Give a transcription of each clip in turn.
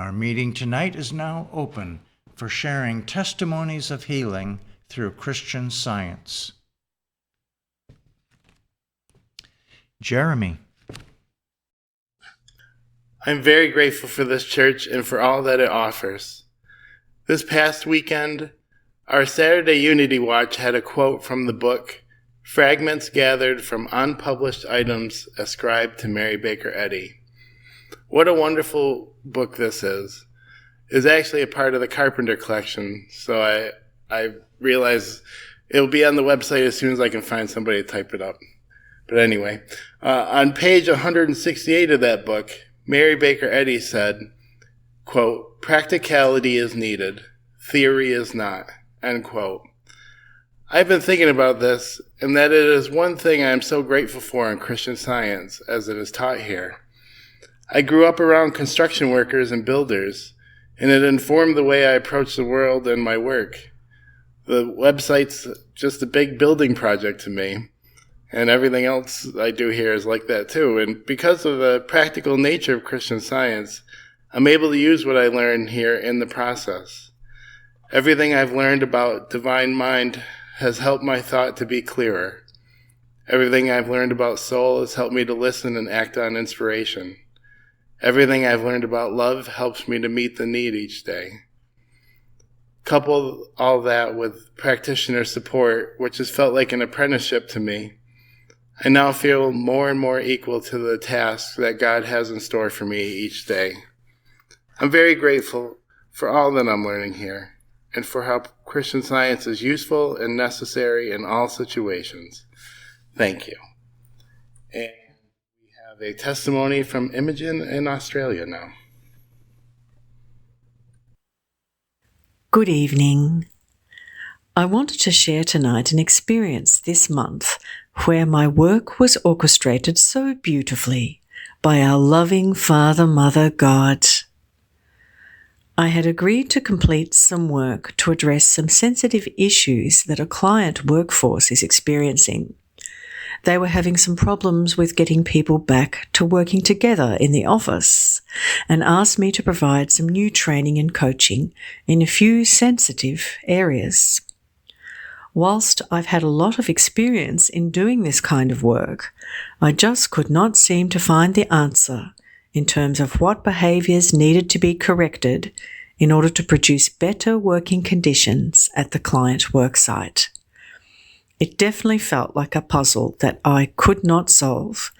Our meeting tonight is now open for sharing testimonies of healing through Christian Science. Jeremy. I'm very grateful for this church and for all that it offers. This past weekend, our Saturday Unity Watch had a quote from the book, Fragments Gathered from Unpublished Items Ascribed to Mary Baker Eddy. What a wonderful book this is. It's actually a part of the Carpenter collection, so I realize it'll be on the website as soon as I can find somebody to type it up. But anyway, on page 168 of that book, Mary Baker Eddy said, quote, "Practicality is needed, theory is not," end quote. I've been thinking about this, and that it is one thing I am so grateful for in Christian Science as it is taught here. I grew up around construction workers and builders, and it informed the way I approach the world and my work. The website's just a big building project to me, and everything else I do here is like that too. And because of the practical nature of Christian Science, I'm able to use what I learn here in the process. Everything I've learned about divine mind has helped my thought to be clearer. Everything I've learned about soul has helped me to listen and act on inspiration. Everything I've learned about love helps me to meet the need each day. Couple all that with practitioner support, which has felt like an apprenticeship to me, I now feel more and more equal to the tasks that God has in store for me each day. I'm very grateful for all that I'm learning here, and for how Christian Science is useful and necessary in all situations. Thank you. And we have a testimony from Imogen in Australia now. Good evening. I wanted to share tonight an experience this month where my work was orchestrated so beautifully by our loving Father, Mother, God. I had agreed to complete some work to address some sensitive issues that a client workforce is experiencing. They were having some problems with getting people back to working together in the office and asked me to provide some new training and coaching in a few sensitive areas. Whilst I've had a lot of experience in doing this kind of work, I just could not seem to find the answer in terms of what behaviours needed to be corrected in order to produce better working conditions at the client worksite. It definitely felt like a puzzle that I could not solve,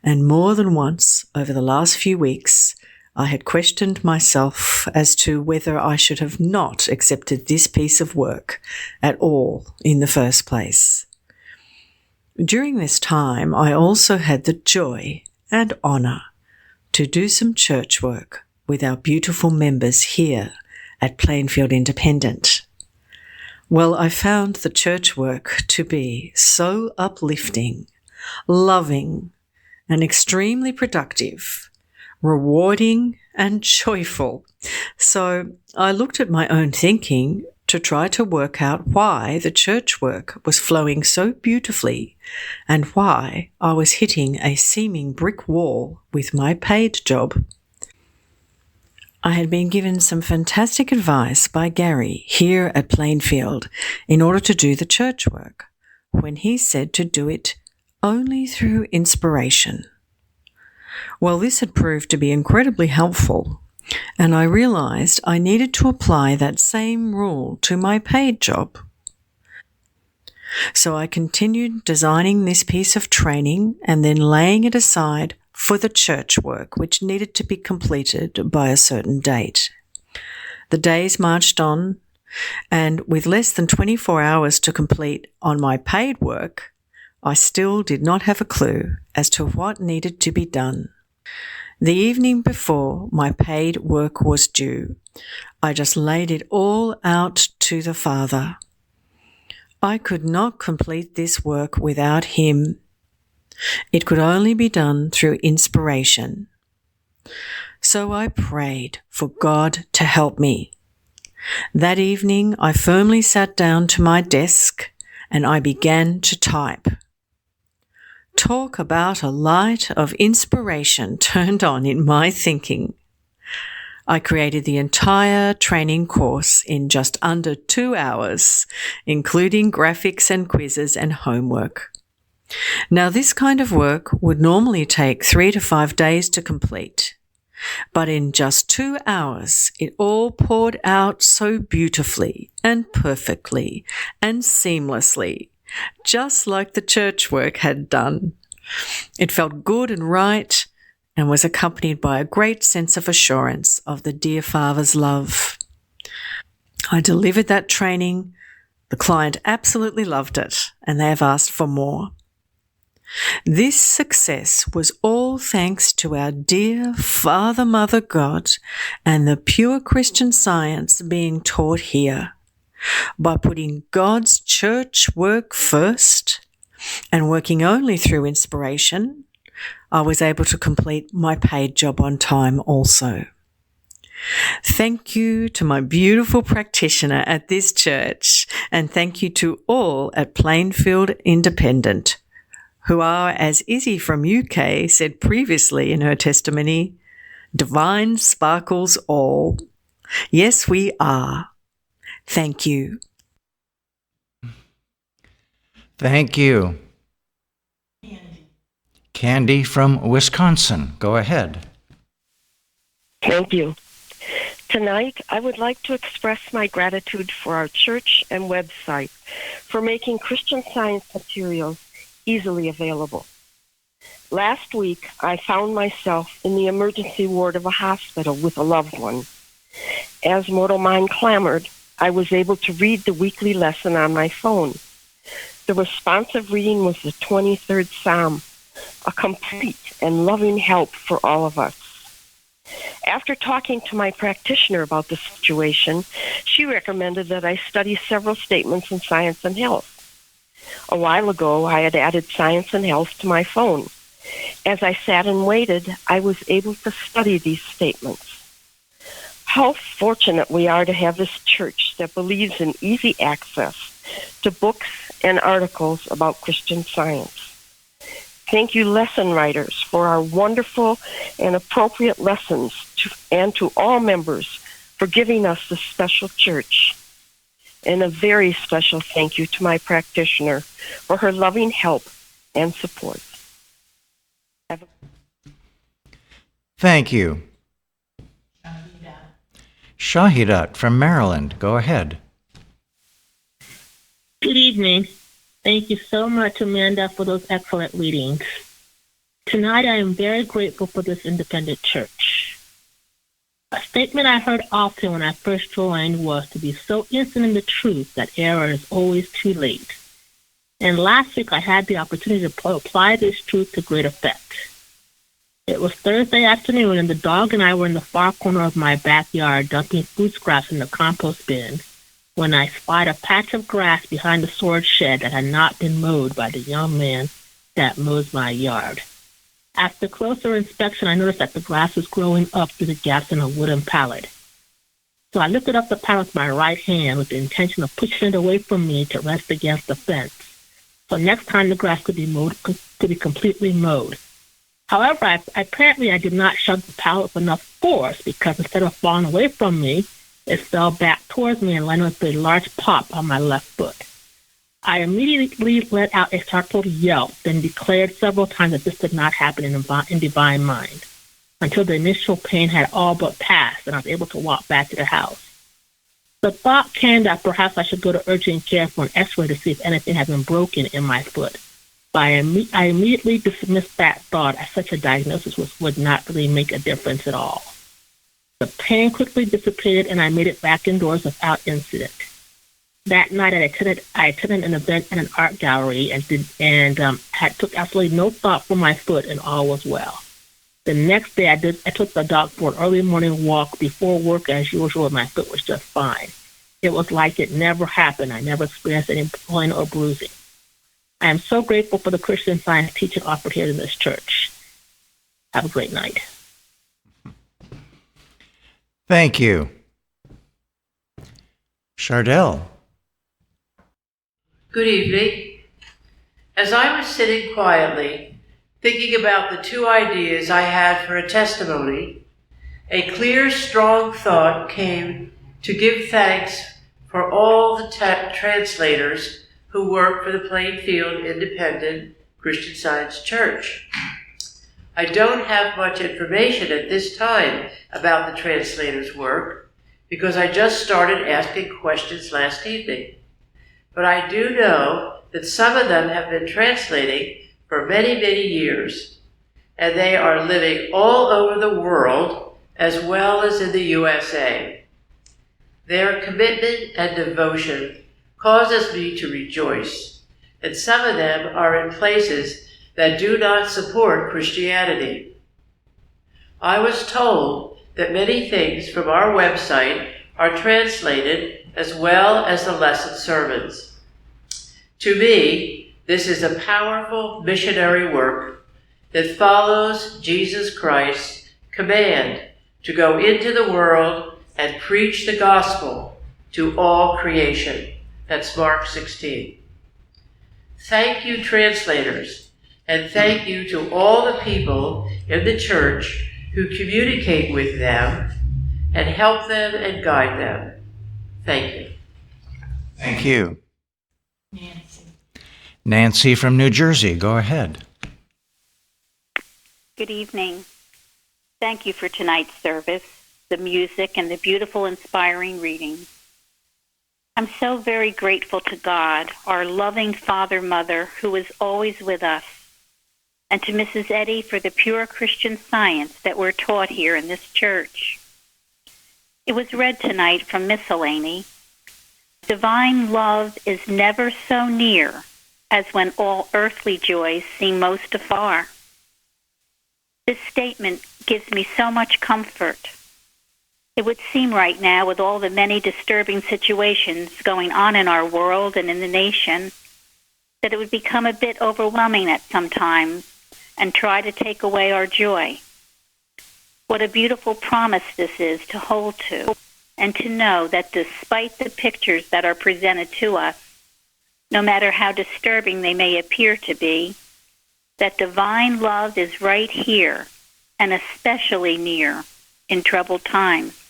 and more than once over the last few weeks, I had questioned myself as to whether I should have not accepted this piece of work at all in the first place. During this time, I also had the joy and honour to do some church work with our beautiful members here at Plainfield Independent. Well, I found the church work to be so uplifting, loving, and extremely productive, rewarding and joyful. So I looked at my own thinking to try to work out why the church work was flowing so beautifully and why I was hitting a seeming brick wall with my paid job. I had been given some fantastic advice by Gary here at Plainfield in order to do the church work, when he said to do it only through inspiration. Well, this had proved to be incredibly helpful, and I realised I needed to apply that same rule to my paid job. So I continued designing this piece of training and then laying it aside for the church work, which needed to be completed by a certain date. The days marched on, and with less than 24 hours to complete on my paid work, I still did not have a clue as to what needed to be done. The evening before my paid work was due, I just laid it all out to the Father. I could not complete this work without Him. It could only be done through inspiration. So I prayed for God to help me. That evening, I firmly sat down to my desk and I began to type. Talk about a light of inspiration turned on in my thinking. I created the entire training course in just under 2 hours, including graphics and quizzes and homework. Now, this kind of work would normally take 3 to 5 days to complete, but in just 2 hours, it all poured out so beautifully and perfectly and seamlessly, just like the church work had done. It felt good and right, and was accompanied by a great sense of assurance of the dear Father's love. I delivered that training. The client absolutely loved it, and they have asked for more. This success was all thanks to our dear Father, Mother God and the pure Christian Science being taught here. By putting God's church work first and working only through inspiration, I was able to complete my paid job on time also. Thank you to my beautiful practitioner at this church, and thank you to all at Plainfield Independent, who are, as Izzy from UK said previously in her testimony, divine sparkles all. Yes, we are. Thank you. Thank you. Candy from Wisconsin. Go ahead. Thank you. Tonight, I would like to express my gratitude for our church and website for making Christian Science materials easily available. Last week, I found myself in the emergency ward of a hospital with a loved one. As mortal mind clamored, I was able to read the weekly lesson on my phone. The responsive reading was the 23rd Psalm, a complete and loving help for all of us. After talking to my practitioner about the situation, she recommended that I study several statements in Science and Health. A while ago, I had added Science and Health to my phone. As I sat and waited, I was able to study these statements. How fortunate we are to have this church that believes in easy access to books and articles about Christian Science. Thank you, lesson writers, for our wonderful and appropriate lessons, and to all members for giving us this special church. And a very special thank you to my practitioner for her loving help and support. Thank you. Shahidat from Maryland. Go ahead. Good evening. Thank you so much, Amanda, for those excellent readings. Tonight, I am very grateful for this independent church. A statement I heard often when I first joined was to be so instant in the truth that error is always too late. And last week, I had the opportunity to apply this truth to great effect. It was Thursday afternoon, and the dog and I were in the far corner of my backyard dumping food scraps in the compost bin when I spied a patch of grass behind the storage shed that had not been mowed by the young man that mows my yard. After closer inspection, I noticed that the grass was growing up through the gaps in a wooden pallet. So I lifted up the pallet with my right hand with the intention of pushing it away from me to rest against the fence. So next time the grass could be completely mowed. However, apparently I did not shove the pallet with enough force, because instead of falling away from me, it fell back towards me and landed with a large pop on my left foot. I immediately let out a startled yelp, then declared several times that this did not happen in divine mind, until the initial pain had all but passed and I was able to walk back to the house. The thought came that perhaps I should go to urgent care for an x-ray to see if anything had been broken in my foot. But I immediately dismissed that thought, as such a diagnosis would not really make a difference at all. The pain quickly dissipated, and I made it back indoors without incident. That night, I attended an event in an art gallery and took absolutely no thought for my foot, and all was well. The next day, I took the dog for an early morning walk before work as usual, and my foot was just fine. It was like it never happened. I never experienced any pain or bruising. I am so grateful for the Christian Science teaching offered here in this church. Have a great night. Thank you. Chardell. Good evening. As I was sitting quietly, thinking about the two ideas I had for a testimony, a clear, strong thought came to give thanks for all the translators who work for the Plainfield Independent Christian Science Church. I don't have much information at this time about the translators' work because I just started asking questions last evening. But I do know that some of them have been translating for many, many years, and they are living all over the world as well as in the USA. Their commitment and devotion causes me to rejoice, and some of them are in places that do not support Christianity. I was told that many things from our website are translated as well as the lesson sermons. To me, this is a powerful missionary work that follows Jesus Christ's command to go into the world and preach the gospel to all creation. That's Mark 16. Thank you, translators. And thank you to all the people in the church who communicate with them and help them and guide them. Thank you. Thank you. Nancy from New Jersey, go ahead. Good evening. Thank you for tonight's service, the music, and the beautiful, inspiring readings. I'm so very grateful to God, our loving Father, Mother, who is always with us, and to Mrs. Eddy for the pure Christian Science that we're taught here in this church. It was read tonight from Miscellany. Divine love is never so near as when all earthly joys seem most afar. This statement gives me so much comfort. It would seem right now, with all the many disturbing situations going on in our world and in the nation, that it would become a bit overwhelming at some times and try to take away our joy. What a beautiful promise this is to hold to, and to know that despite the pictures that are presented to us, no matter how disturbing they may appear to be, that divine love is right here, and especially near in troubled times.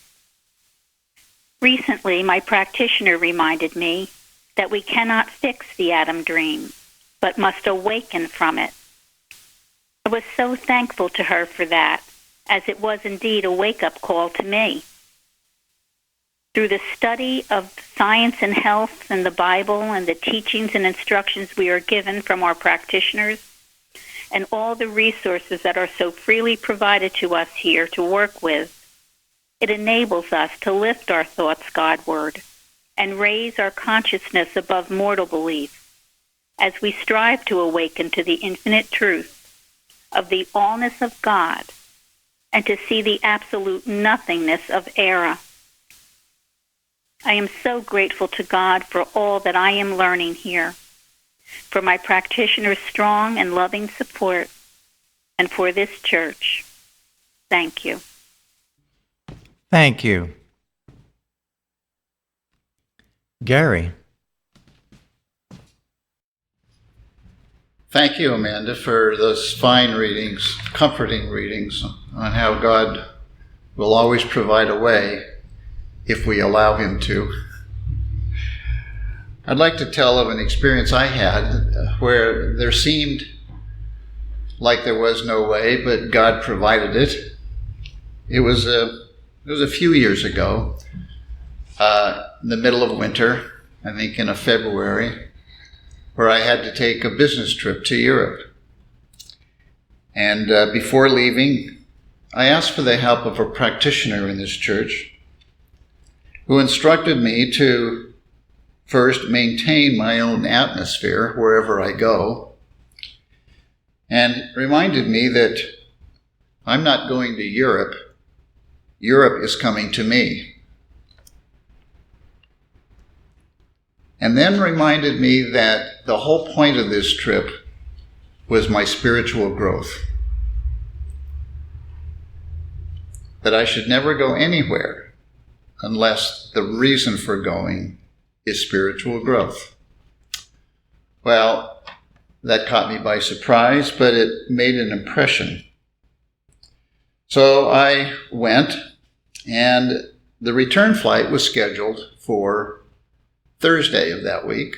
Recently, my practitioner reminded me that we cannot fix the Adam dream, but must awaken from it. I was so thankful to her for that, as it was indeed a wake-up call to me. Through the study of science and health and the Bible and the teachings and instructions we are given from our practitioners, and all the resources that are so freely provided to us here to work with, it enables us to lift our thoughts Godward and raise our consciousness above mortal belief as we strive to awaken to the infinite truth of the allness of God and to see the absolute nothingness of error. I am so grateful to God for all that I am learning here, for my practitioner's strong and loving support, and for this church. Thank you. Thank you. Gary. Thank you, Amanda, for those fine readings, comforting readings on how God will always provide a way if we allow him to. I'd like to tell of an experience I had where there seemed like there was no way, but God provided it. It was a few years ago, in the middle of winter, I think in February, where I had to take a business trip to Europe. And before leaving, I asked for the help of a practitioner in this church who instructed me to first maintain my own atmosphere wherever I go, and reminded me that I'm not going to Europe. Europe is coming to me. And then reminded me that the whole point of this trip was my spiritual growth. That I should never go anywhere unless the reason for going is spiritual growth. Well, that caught me by surprise, but it made an impression. So I went, and the return flight was scheduled for Thursday of that week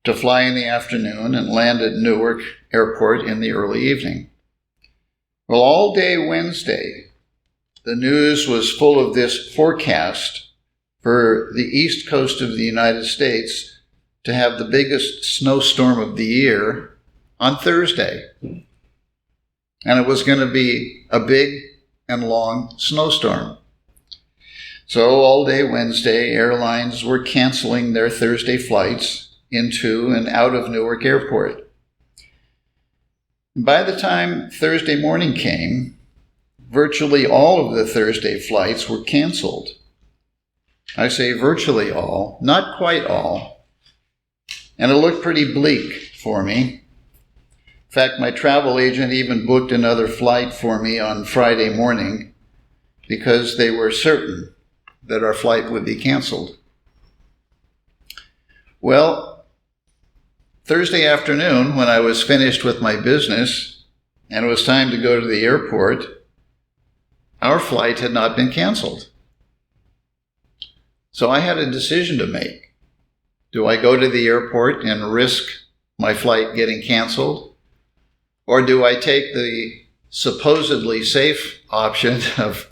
to fly in the afternoon and land at Newark Airport in the early evening. Well, all day Wednesday, the news was full of this forecast for the east coast of the United States to have the biggest snowstorm of the year on Thursday. And it was going to be a big and long snowstorm. So all day Wednesday, airlines were canceling their Thursday flights into and out of Newark Airport. By the time Thursday morning came, virtually all of the Thursday flights were canceled. I say virtually all, not quite all. And it looked pretty bleak for me. In fact, my travel agent even booked another flight for me on Friday morning because they were certain that our flight would be canceled. Well, Thursday afternoon, when I was finished with my business and it was time to go to the airport, our flight had not been canceled. So I had a decision to make. Do I go to the airport and risk my flight getting canceled? Or do I take the supposedly safe option of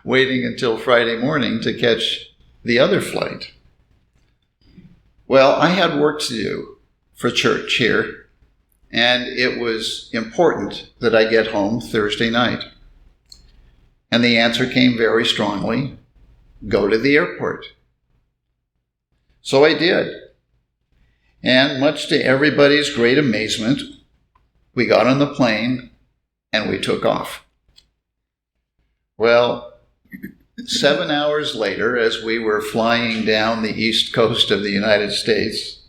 waiting until Friday morning to catch the other flight? Well, I had work to do for church here, and it was important that I get home Thursday night. And the answer came very strongly: go to the airport. So I did. And much to everybody's great amazement, we got on the plane and we took off. Well, 7 hours later, as we were flying down the east coast of the United States,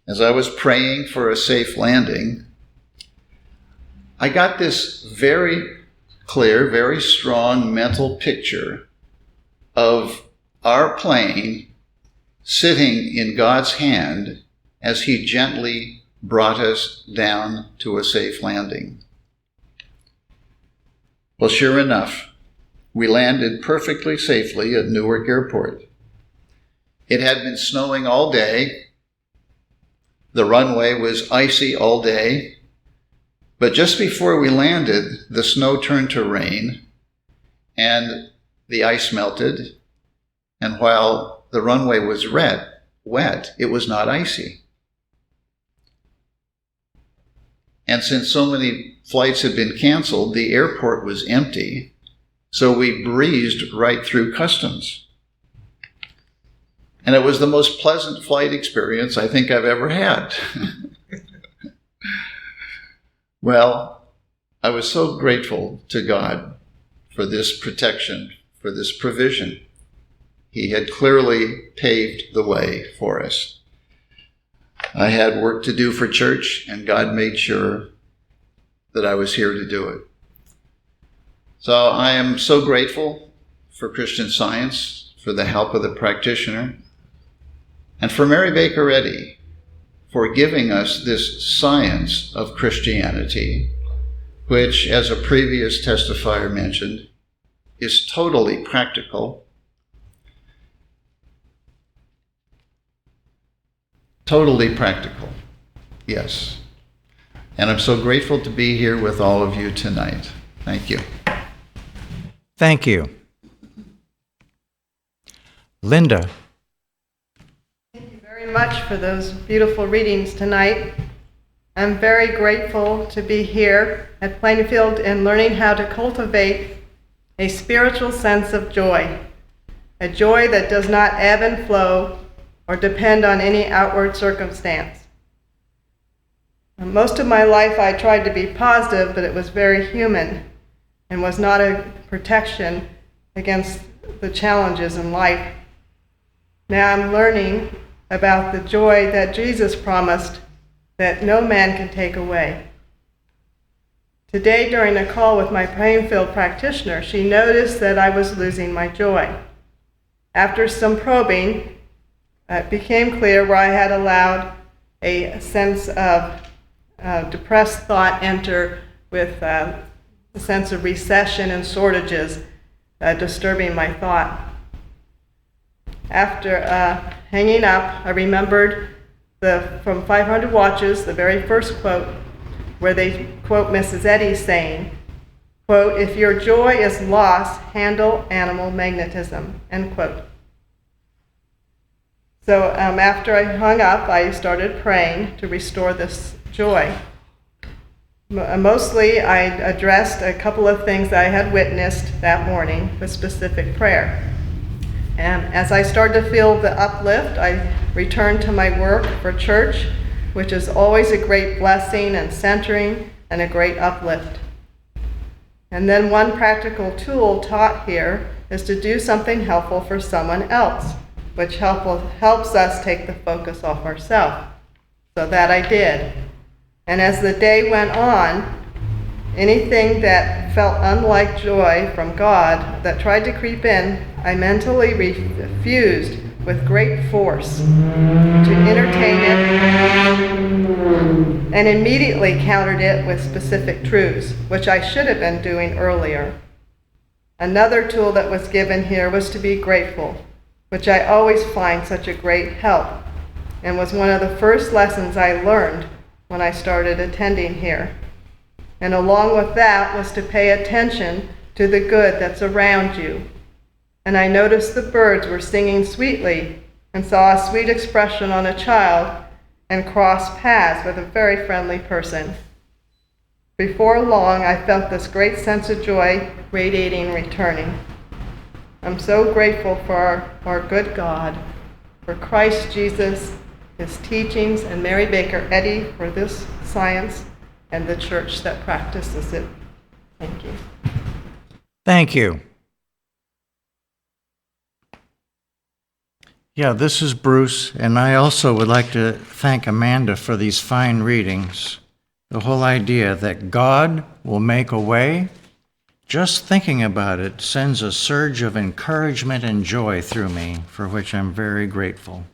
as I was praying for a safe landing, I got this very clear, very strong mental picture of our plane sitting in God's hand as He gently brought us down to a safe landing. Well, sure enough, we landed perfectly safely at Newark Airport. It had been snowing all day. The runway was icy all day. But just before we landed, the snow turned to rain and the ice melted. And while the runway was wet, it was not icy. And since so many flights had been canceled, the airport was empty. So we breezed right through customs. And it was the most pleasant flight experience I think I've ever had. Well, I was so grateful to God for this protection, for this provision. He had clearly paved the way for us. I had work to do for church, and God made sure that I was here to do it. So I am so grateful for Christian Science, for the help of the practitioner, and for Mary Baker Eddy for giving us this science of Christianity, which, as a previous testifier mentioned, is totally practical, yes. And I'm so grateful to be here with all of you tonight. Thank you. Thank you. Linda. Thank you very much for those beautiful readings tonight. I'm very grateful to be here at Plainfield and learning how to cultivate a spiritual sense of joy, a joy that does not ebb and flow or depend on any outward circumstance. Most of my life I tried to be positive, but it was very human and was not a protection against the challenges in life. Now I'm learning about the joy that Jesus promised that no man can take away. Today, during a call with my Plainfield practitioner, she noticed that I was losing my joy. After some probing, it became clear where I had allowed a sense of depressed thought enter with a sense of recession and shortages disturbing my thought. After hanging up, I remembered from 500 Watches, the very first quote, where they quote Mrs. Eddy saying, quote, "If your joy is lost, handle animal magnetism," end quote. So after I hung up, I started praying to restore this joy. Mostly, I addressed a couple of things that I had witnessed that morning with specific prayer. And as I started to feel the uplift, I returned to my work for church, which is always a great blessing and centering and a great uplift. And then one practical tool taught here is to do something helpful for someone else, which helps us take the focus off ourselves. So that I did. And as the day went on, anything that felt unlike joy from God that tried to creep in, I mentally refused with great force to entertain it and immediately countered it with specific truths, which I should have been doing earlier. Another tool that was given here was to be grateful, which I always find such a great help, and was one of the first lessons I learned when I started attending here. And along with that was to pay attention to the good that's around you. And I noticed the birds were singing sweetly and saw a sweet expression on a child and crossed paths with a very friendly person. Before long, I felt this great sense of joy radiating and returning. I'm so grateful for our good God, for Christ Jesus, his teachings, and Mary Baker Eddy for this science and the church that practices it. Thank you. Thank you. Yeah, this is Bruce, and I also would like to thank Amanda for these fine readings. The whole idea that God will make a way, just thinking about it sends a surge of encouragement and joy through me, for which I'm very grateful.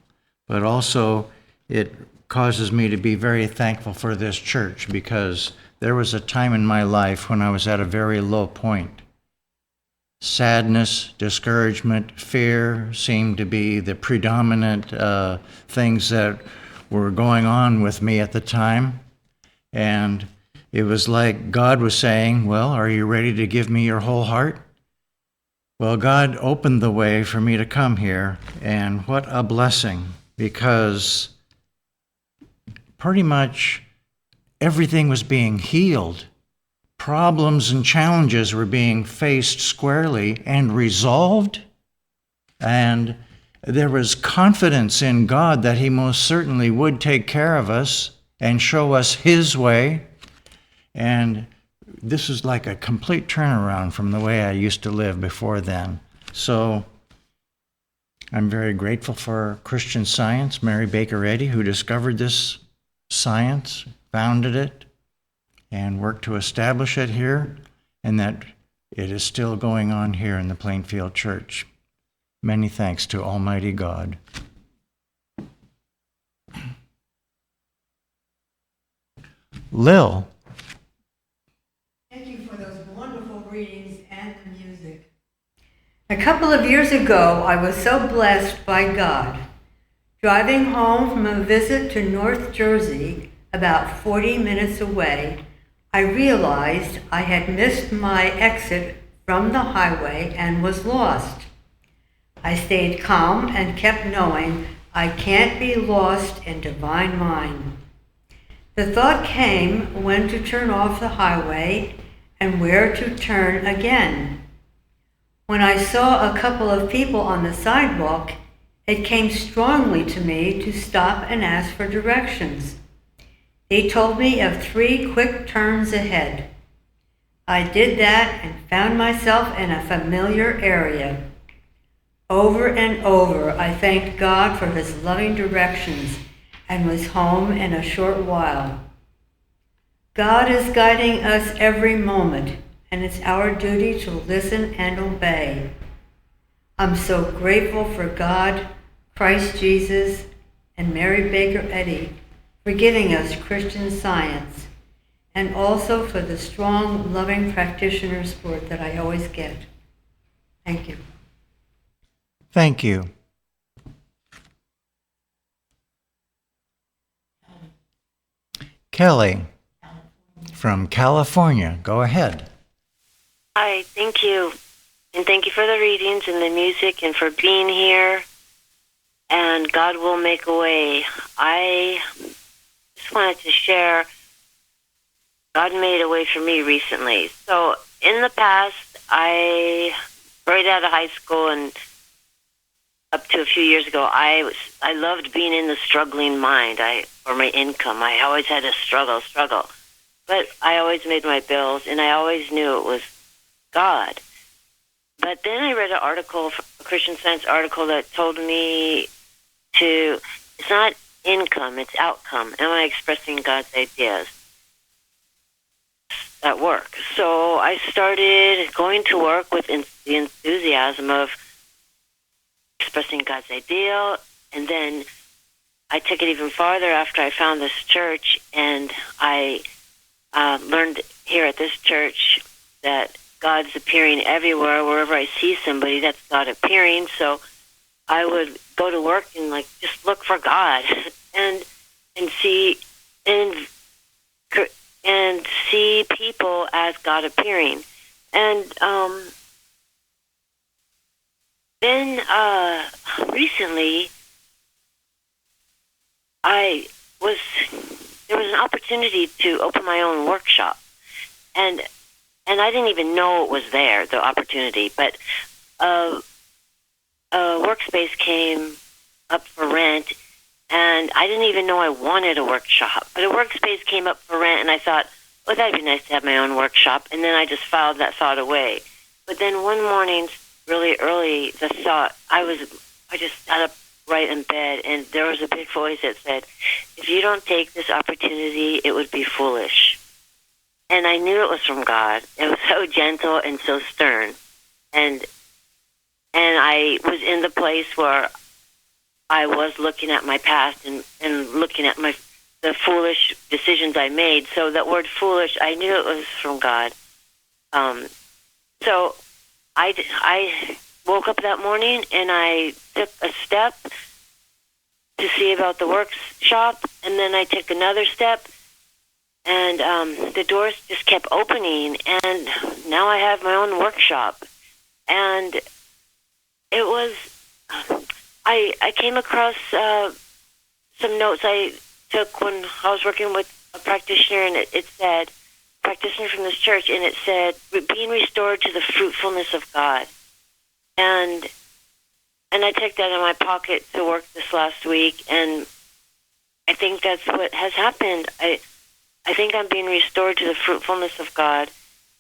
But also, it causes me to be very thankful for this church, because there was a time in my life when I was at a very low point. Sadness, discouragement, fear seemed to be the predominant things that were going on with me at the time. And it was like God was saying, well, are you ready to give me your whole heart? Well, God opened the way for me to come here, and what a blessing, because pretty much everything was being healed. Problems and challenges were being faced squarely and resolved, and there was confidence in God that he most certainly would take care of us and show us his way. And this is like a complete turnaround from the way I used to live before then. So I'm very grateful for Christian Science, Mary Baker Eddy, who discovered this science, founded it, and worked to establish it here, and that it is still going on here in the Plainfield Church. Many thanks to Almighty God. Lil. Thank you for those wonderful readings and the music. A couple of years ago, I was so blessed by God. Driving home from a visit to North Jersey, about 40 minutes away, I realized I had missed my exit from the highway and was lost. I stayed calm and kept knowing I can't be lost in divine mind. The thought came when to turn off the highway and where to turn again. When I saw a couple of people on the sidewalk, it came strongly to me to stop and ask for directions. They told me of 3 quick turns ahead. I did that and found myself in a familiar area. Over and over, I thanked God for his loving directions and was home in a short while. God is guiding us every moment, and it's our duty to listen and obey. I'm so grateful for God, Christ Jesus, and Mary Baker Eddy for giving us Christian Science, and also for the strong, loving practitioner support that I always get. Thank you. Thank you. Kelly from California, go ahead. Hi, thank you. And thank you for the readings and the music and for being here. And God will make a way. I just wanted to share, God made a way for me recently. So in the past, right out of high school and up to a few years ago, I loved being in the struggling mind. For my income, I always had to struggle. But I always made my bills, and I always knew it was God. But then I read an article, a Christian Science article, that told me it's not income, it's outcome. Am I expressing God's ideas at work? So I started going to work with the enthusiasm of expressing God's ideal, and then I took it even farther after I found this church, and I learned here at this church that God's appearing everywhere. Wherever I see somebody, that's God appearing. So I would go to work and just look for God and see people as God appearing. And then recently there was an opportunity to open my own workshop, and I didn't even know it was there, the opportunity, but a workspace came up for rent, and I didn't even know I wanted a workshop, but a workspace came up for rent, and I thought, oh, that'd be nice to have my own workshop, and then I just filed that thought away. But then one morning, really early, I just sat up right in bed, and there was a big voice that said, if you don't take this opportunity, it would be foolish. And I knew it was from God. It was so gentle and so stern. And I was in the place where I was looking at my past and looking at the foolish decisions I made. So that word foolish, I knew it was from God. So I woke up that morning and I took a step to see about the workshop, and then I took another step, and the doors just kept opening, and now I have my own workshop. And it was, I came across some notes I took when I was working with a practitioner, and it said, practitioner from this church, and it said, being restored to the fruitfulness of God. And I took that in my pocket to work this last week, and I think that's what has happened. I think I'm being restored to the fruitfulness of God,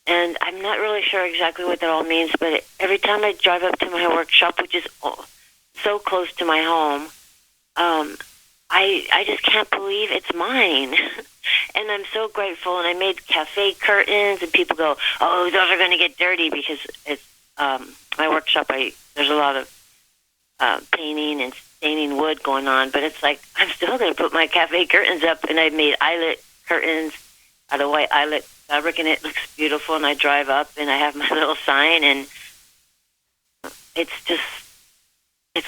and I'm not really sure exactly what that all means, but every time I drive up to my workshop, which is so close to my home, I just can't believe it's mine. And I'm so grateful, and I made cafe curtains, and people go, oh, those are going to get dirty, because it's my workshop, there's a lot of painting and staining wood going on, but it's like, I'm still going to put my cafe curtains up, and I made eyelet curtains out of white eyelet fabric, and it looks beautiful, and I drive up, and I have my little sign, and it's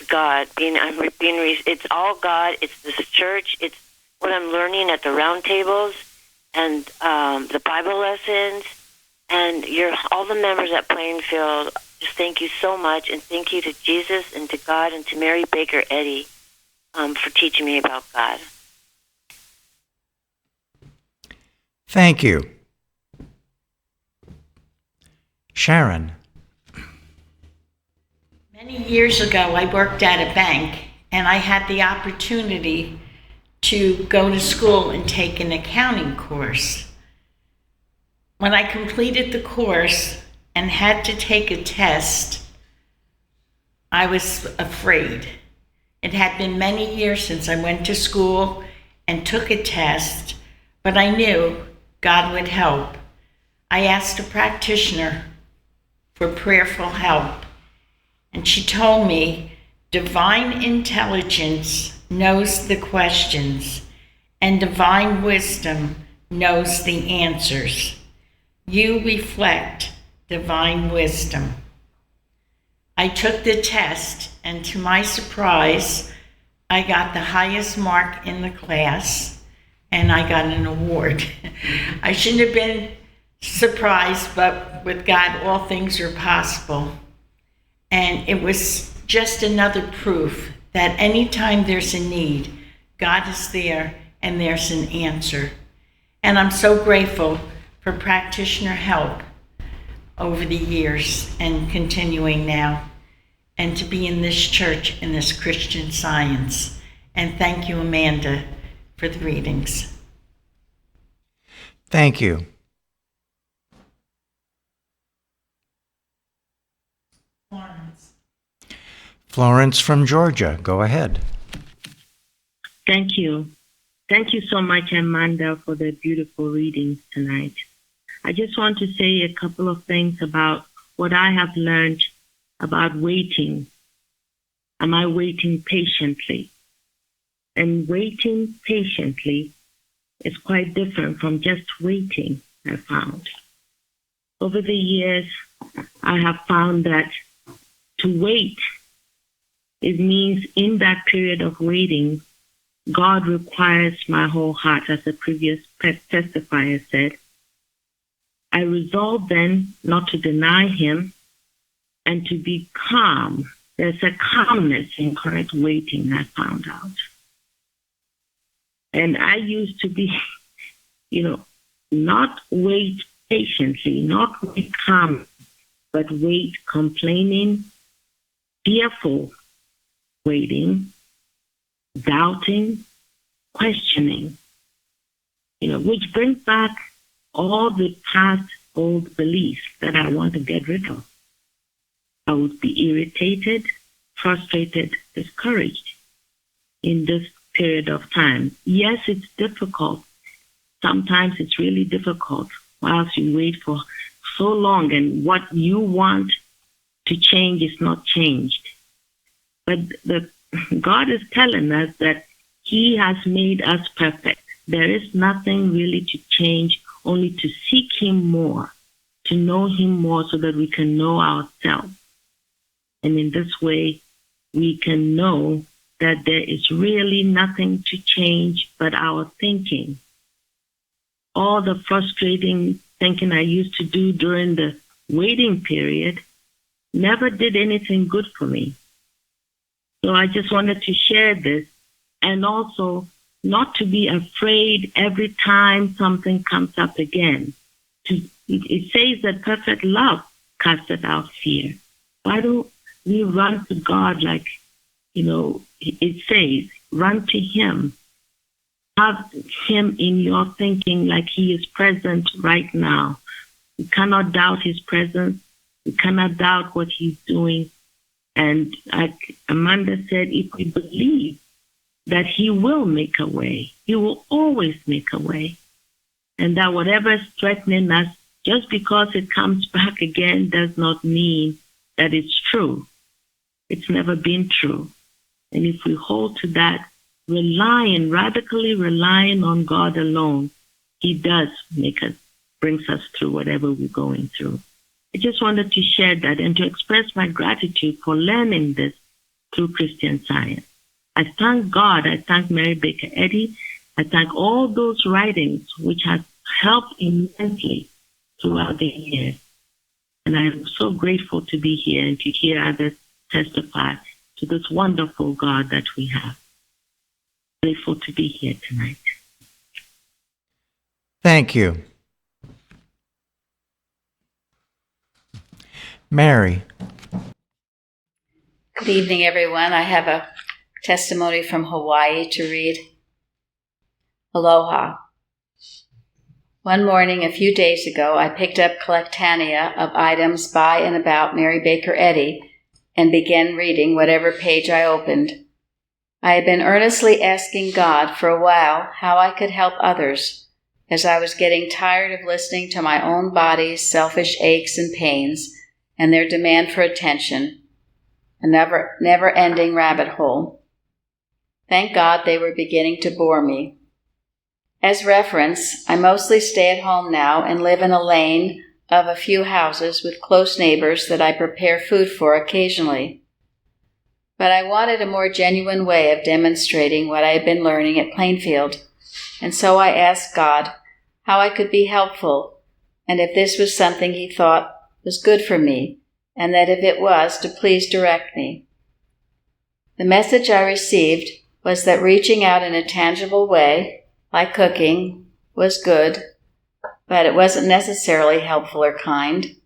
God. It's all God. It's this church. It's what I'm learning at the round tables and the Bible lessons, and all the members at Plainfield. Just thank you so much, and thank you to Jesus and to God and to Mary Baker Eddy for teaching me about God. Thank you. Sharon. Many years ago, I worked at a bank, and I had the opportunity to go to school and take an accounting course. When I completed the course and had to take a test, I was afraid. It had been many years since I went to school and took a test, but I knew God would help. I asked a practitioner for prayerful help, and she told me divine intelligence knows the questions, and divine wisdom knows the answers. You reflect divine wisdom. I took the test, and to my surprise, I got the highest mark in the class, and I got an award. I shouldn't have been surprised, but with God, all things are possible. And it was just another proof that anytime there's a need, God is there and there's an answer. And I'm so grateful for practitioner help over the years and continuing now, and to be in this church in this Christian Science. And thank you, Amanda, for the readings. Thank you. Florence from Georgia, go ahead. Thank you. Thank you so much, Amanda, for the beautiful readings tonight. I just want to say a couple of things about what I have learned about waiting. Am I waiting patiently? And waiting patiently is quite different from just waiting, I found. Over the years, I have found that to wait, it means in that period of waiting, God requires my whole heart, as the previous testifier said. I resolve then not to deny him and to be calm. There's a calmness in correct waiting, I found out. And I used to be, not wait patiently, not wait calm, but wait complaining, fearful waiting, doubting, questioning, which brings back all the past old beliefs that I want to get rid of. I would be irritated, frustrated, discouraged in this period of time. Yes, it's difficult. Sometimes it's really difficult whilst you wait for so long and what you want to change is not changed. But God is telling us that he has made us perfect. There is nothing really to change, only to seek him more, to know him more so that we can know ourselves. And in this way, we can know that there is really nothing to change but our thinking. All the frustrating thinking I used to do during the waiting period never did anything good for me. So I just wanted to share this, and also not to be afraid every time something comes up again. It says that perfect love casteth out fear. Why don't we run to God like, it says, run to him. Have him in your thinking like he is present right now. You cannot doubt his presence. You cannot doubt what he's doing. And like Amanda said, if we believe that he will make a way, he will always make a way. And that whatever is threatening us, just because it comes back again does not mean that it's true. It's never been true. And if we hold to that, radically relying on God alone, he does brings us through whatever we're going through. I just wanted to share that and to express my gratitude for learning this through Christian Science. I thank God, I thank Mary Baker Eddy, I thank all those writings which have helped immensely throughout the years. And I'm so grateful to be here and to hear others testify to this wonderful God that we have. Grateful to be here tonight. Thank you. Mary. Good evening, everyone. I have a testimony from Hawaii to read. Aloha. One morning a few days ago, I picked up collectanea of items by and about Mary Baker Eddy and began reading whatever page I opened. I had been earnestly asking God for a while how I could help others, as I was getting tired of listening to my own body's selfish aches and pains and their demand for attention, a never-ending rabbit hole. Thank God they were beginning to bore me. As reference, I mostly stay at home now and live in a lane of a few houses with close neighbors that I prepare food for occasionally. But I wanted a more genuine way of demonstrating what I had been learning at Plainfield, and so I asked God how I could be helpful, and if this was something He thought was good for me, and that if it was, to please direct me. The message I received was that reaching out in a tangible way, like cooking, was good, but it wasn't necessarily helpful or kind.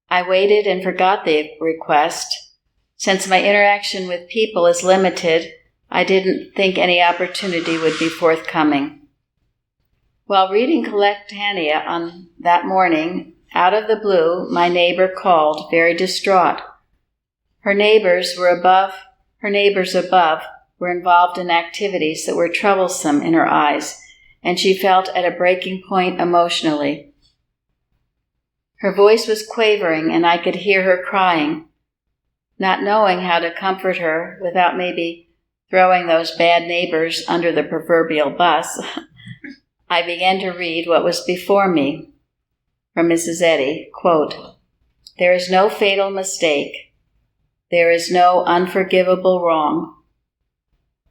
I waited and forgot the request. Since my interaction with people is limited, I didn't think any opportunity would be forthcoming. While reading Collectania on that morning, out of the blue, my neighbor called, very distraught. Her neighbors above were involved in activities that were troublesome in her eyes, and she felt at a breaking point emotionally. Her voice was quavering, and I could hear her crying. Not knowing how to comfort her without maybe throwing those bad neighbors under the proverbial bus, I began to read what was before me from Mrs. Eddy, quote, "There is no fatal mistake. There is no unforgivable wrong.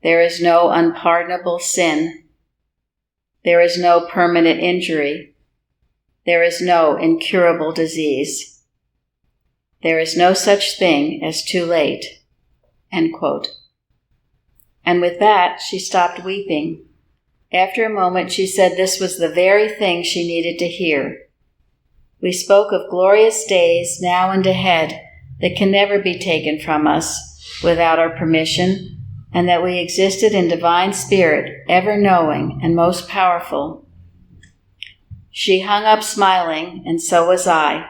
There is no unpardonable sin. There is no permanent injury. There is no incurable disease. There is no such thing as too late." End quote. And with that, she stopped weeping. After a moment, she said this was the very thing she needed to hear. We spoke of glorious days now and ahead that can never be taken from us without our permission, and that we existed in divine spirit, ever-knowing and most powerful. She hung up smiling, and so was I.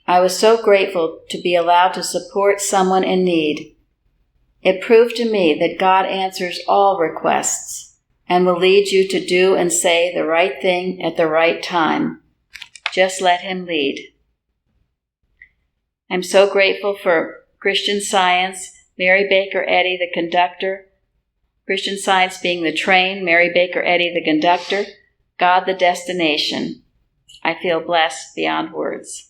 I was so grateful to be allowed to support someone in need. It proved to me that God answers all requests and will lead you to do and say the right thing at the right time. Just let Him lead. I'm so grateful for Christian Science, Mary Baker Eddy, the conductor, Christian Science being the train, Mary Baker Eddy, the conductor, God the destination. I feel blessed beyond words.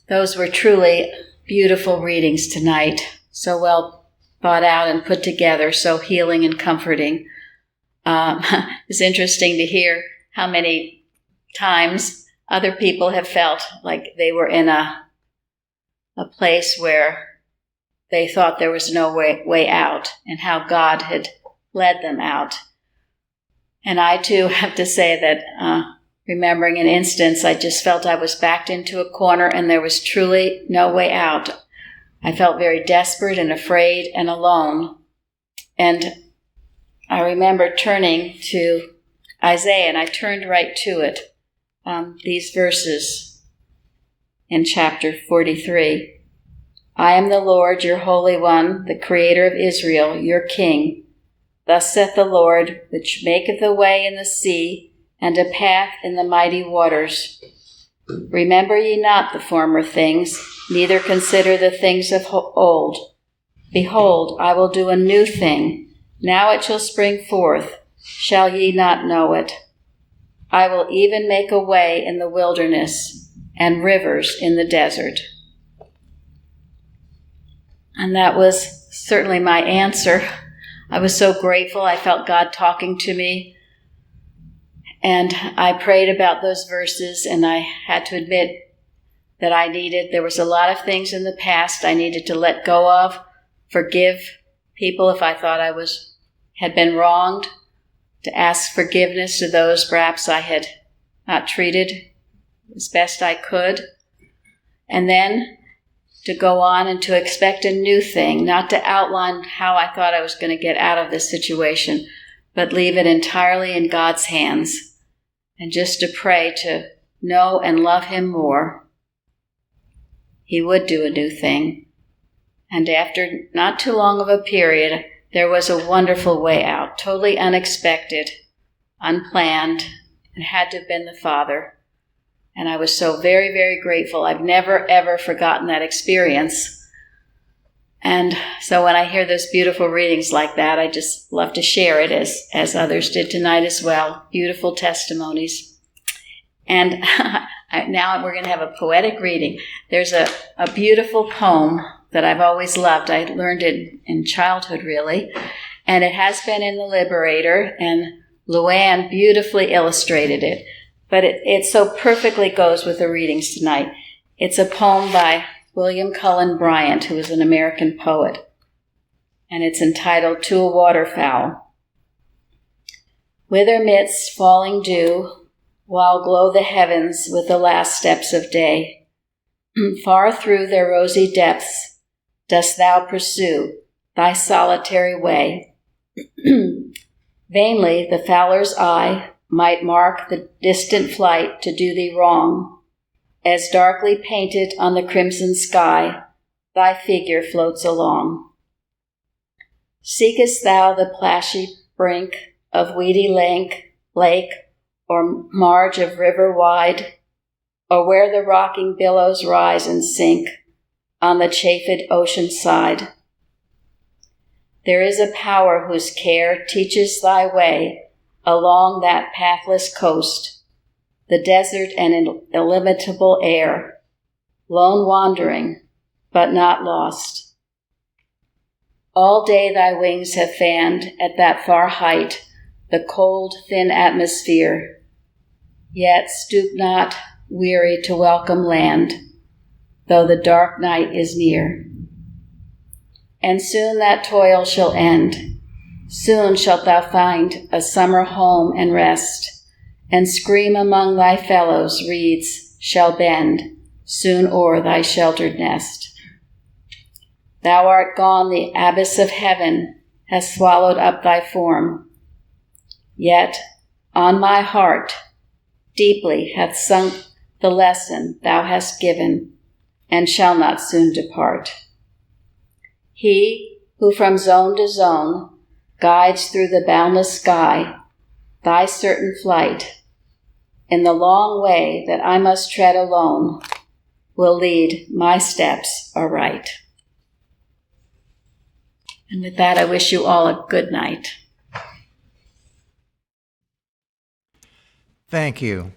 Those were truly beautiful readings tonight, so well thought out and put together, so healing and comforting. It's interesting to hear how many times other people have felt like they were in a place where they thought there was no way out, and how God had led them out. And I too have to say that remembering an instance, I just felt I was backed into a corner and there was truly no way out. I felt very desperate and afraid and alone. And I remember turning to Isaiah, and I turned right to it. These verses in chapter 43. "I am the Lord, your Holy One, the Creator of Israel, your King. Thus saith the Lord, which maketh a way in the sea, and a path in the mighty waters. Remember ye not the former things, neither consider the things of old. Behold, I will do a new thing. Now it shall spring forth. Shall ye not know it? I will even make a way in the wilderness, and rivers in the desert." And that was certainly my answer. I was so grateful. I felt God talking to me. And I prayed about those verses, and I had to admit that there was a lot of things in the past I needed to let go of, forgive people if I thought I had been wronged, to ask forgiveness to those perhaps I had not treated as best I could, and then to go on and to expect a new thing, not to outline how I thought I was going to get out of this situation, but leave it entirely in God's hands. And just to pray to know and love Him more. He would do a new thing. And after not too long of a period, there was a wonderful way out, totally unexpected, unplanned, and had to have been the Father. And I was so very, very grateful. I've never, ever forgotten that experience. And so when I hear those beautiful readings like that, I just love to share it as others did tonight as well. Beautiful testimonies. And now we're going to have a poetic reading. There's a beautiful poem that I've always loved. I learned it in childhood, really. And it has been in the Liberator, and Luann beautifully illustrated it. But it so perfectly goes with the readings tonight. It's a poem by William Cullen Bryant, who is an American poet. And it's entitled To a Waterfowl. Wither midst falling dew, while glow the heavens with the last steps of day, far through their rosy depths dost thou pursue thy solitary way. Vainly the fowler's eye might mark the distant flight to do thee wrong, as darkly painted on the crimson sky thy figure floats along. Seekest thou the plashy brink of weedy lake, or marge of river wide, or where the rocking billows rise and sink on the chafed ocean side? There is a power whose care teaches thy way along that pathless coast, the desert and illimitable air, lone wandering, but not lost. All day thy wings have fanned at that far height the cold, thin atmosphere, yet stoop not weary to welcome land, though the dark night is near. And soon that toil shall end. Soon shalt thou find a summer home and rest, and scream among thy fellows reeds shall bend soon o'er thy sheltered nest. Thou art gone, the abyss of heaven has swallowed up thy form, yet on my heart deeply hath sunk the lesson thou hast given, and shall not soon depart. He who from zone to zone guides through the boundless sky thy certain flight, in the long way that I must tread alone, will lead my steps aright. And with that, I wish you all a good night. Thank you.